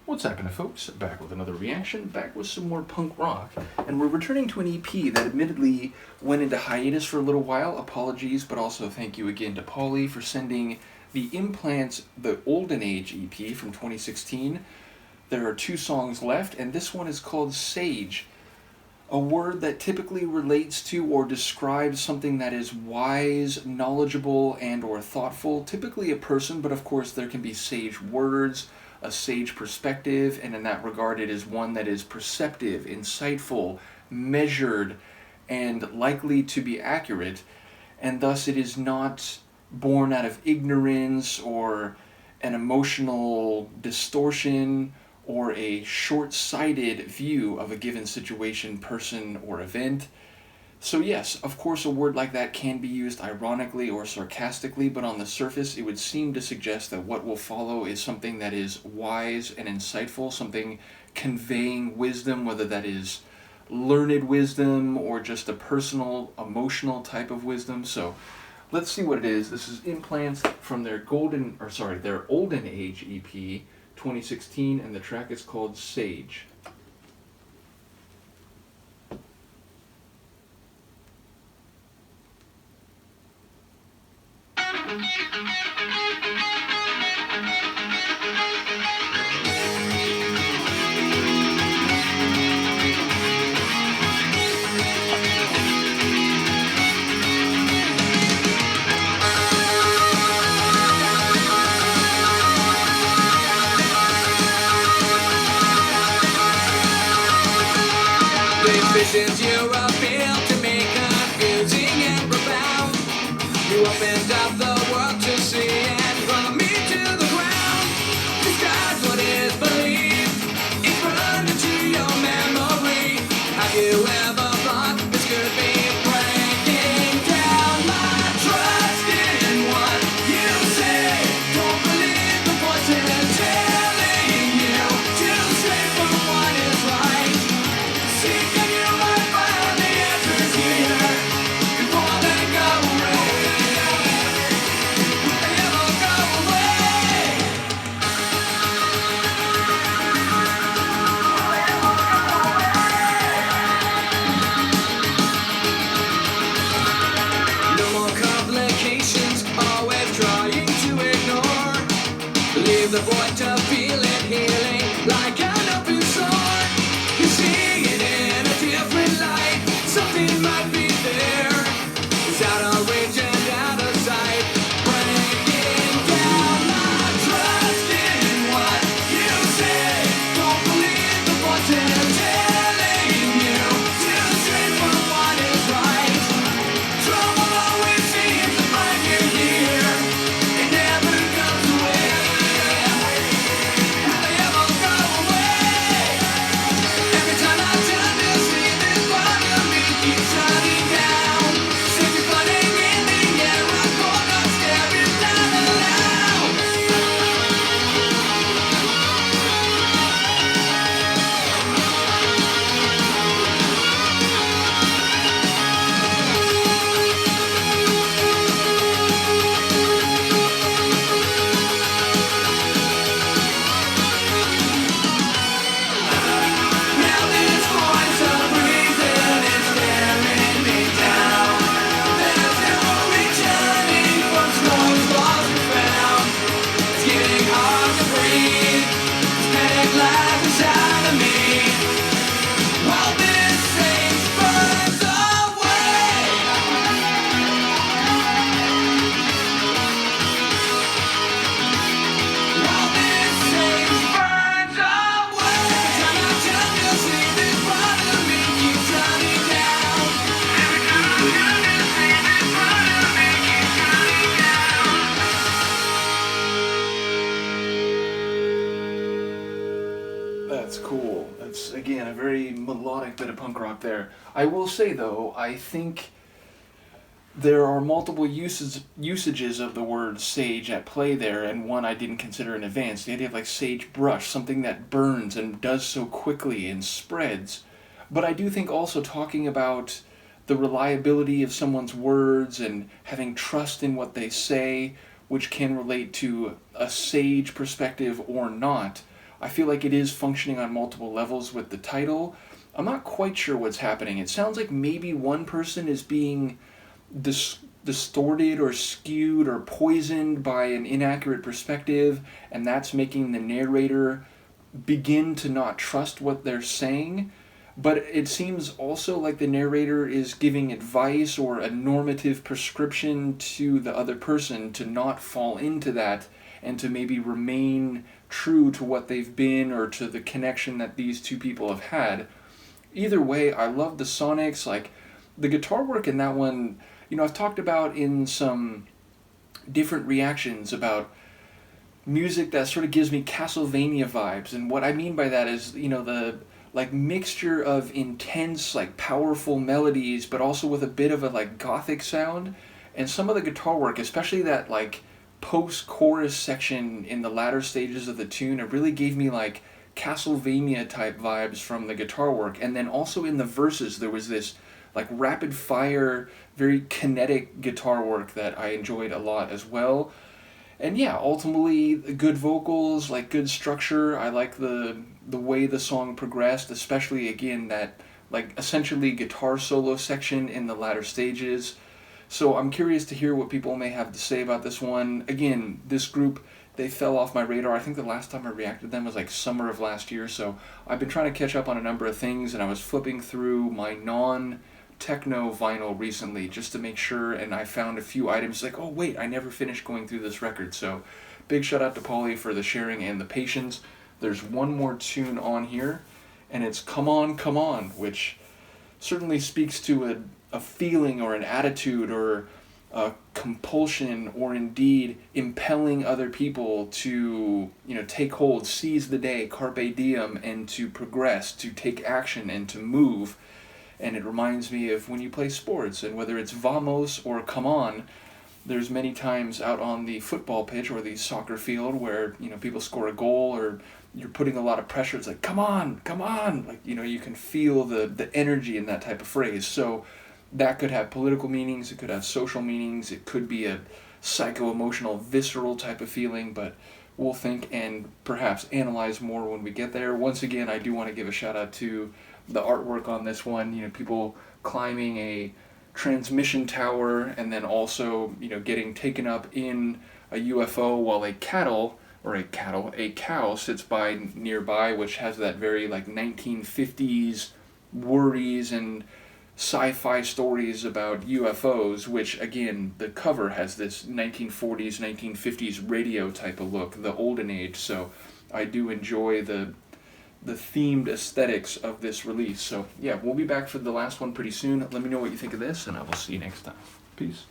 What's happening, folks? Back with another reaction, back with some more punk rock, and we're returning to an EP that admittedly went into hiatus for a little while. Apologies, but also thank you again to Paulie for sending the Implants, the Olden Age EP from 2016. There are 2 songs left, and this one is called Sage, a word that typically relates to or describes something that is wise, knowledgeable, and or thoughtful, typically a person, but of course there can be sage words, a sage perspective, and in that regard it is one that is perceptive, insightful, measured, and likely to be accurate, and thus it is not born out of ignorance or an emotional distortion or a short-sighted view of a given situation, person, or event. So yes, of course a word like that can be used ironically or sarcastically, but on the surface it would seem to suggest that what will follow is something that is wise and insightful, something conveying wisdom, whether that is learned wisdom or just a personal, emotional type of wisdom. So let's see what it is. This is Implants from their their Olden Age EP 2016, and the track is called Sage. Visions you appeal to me, confusing and profound. You opened up the world to see and from me to the ground. Disguise what is believed, it's burned into your memory. Have you ever thought this could be breaking down my trust in what you say? Don't believe the voices telling you to stay for what is right. Seeking you might find the answers here before they go away. They ever go away. No more complications, always trying to ignore. Leave the void to feel it healing like an open sore. You see it in a different light. Something might be there. It's out of reach and out of sight. Breaking down my trust in what you say. Don't believe the voices telling you to stray from what is right. Trouble always seems to find you here. It never goes away. They ever go away. Every time I turn to see this part of me keep shutting down. Seems to flooding in the air. I cold up staring down aloud. Now this voice of reason is staring me down. There's no returning from storms lost and found. It's getting hard to breathe. This panic lies inside of me. While this sage burns away. While this sage burns away. Every time I turn to see this part of me keeps shutting down. Every time I turn to see this part of me keeps shutting down. That's cool. That's, again, a very melodic bit of punk rock there. I will say, though, I think there are multiple usages of the word sage at play there, and one I didn't consider in advance. The idea of like sagebrush, something that burns and does so quickly and spreads. But I do think also talking about the reliability of someone's words and having trust in what they say, which can relate to a sage perspective or not, I feel like it is functioning on multiple levels with the title. I'm not quite sure what's happening. It sounds like maybe one person is being distorted or skewed or poisoned by an inaccurate perspective, and that's making the narrator begin to not trust what they're saying. But it seems also like the narrator is giving advice or a normative prescription to the other person to not fall into that and to maybe remain true to what they've been or to the connection that these two people have had. Either way, I love the sonics. Like, the guitar work in that one, I've talked about in some different reactions about music that sort of gives me Castlevania vibes. And what I mean by that is, the like mixture of intense, like powerful melodies, but also with a bit of a like gothic sound. And some of the guitar work, especially that like post-chorus section in the latter stages of the tune, it really gave me like Castlevania type vibes from the guitar work. And then also in the verses there was this like rapid fire, very kinetic guitar work that I enjoyed a lot as well. And yeah, ultimately good vocals, like good structure. I like the way the song progressed, especially again that like essentially guitar solo section in the latter stages. So I'm curious to hear what people may have to say about this one. Again, this group, they fell off my radar. I think the last time I reacted to them was like summer of last year, so I've been trying to catch up on a number of things, and I was flipping through my non-techno vinyl recently just to make sure, and I found a few items like, oh wait, I never finished going through this record. So big shout out to Paulie for the sharing and the patience. There's one more tune on here, and it's Come On, Come On, which certainly speaks to a feeling or an attitude or a compulsion or indeed impelling other people to, take hold, seize the day, carpe diem, and to progress, to take action and to move. And it reminds me of when you play sports, and whether it's vamos or come on, there's many times out on the football pitch or the soccer field where, people score a goal or you're putting a lot of pressure. It's like, come on, come on. Like, you can feel the energy in that type of phrase. So that could have political meanings, it could have social meanings, it could be a psycho-emotional, visceral type of feeling, but we'll think and perhaps analyze more when we get there. Once again, I do want to give a shout out to the artwork on this one, people climbing a transmission tower and then also, getting taken up in a UFO while a cow sits by nearby, which has that very like 1950s worries and sci-fi stories about UFOs, which again, the cover has this 1940s, 1950s radio type of look, the Olden Age, so I do enjoy the themed aesthetics of this release. So yeah, we'll be back for the last one pretty soon. Let me know what you think of this, and I will see you next time. Peace.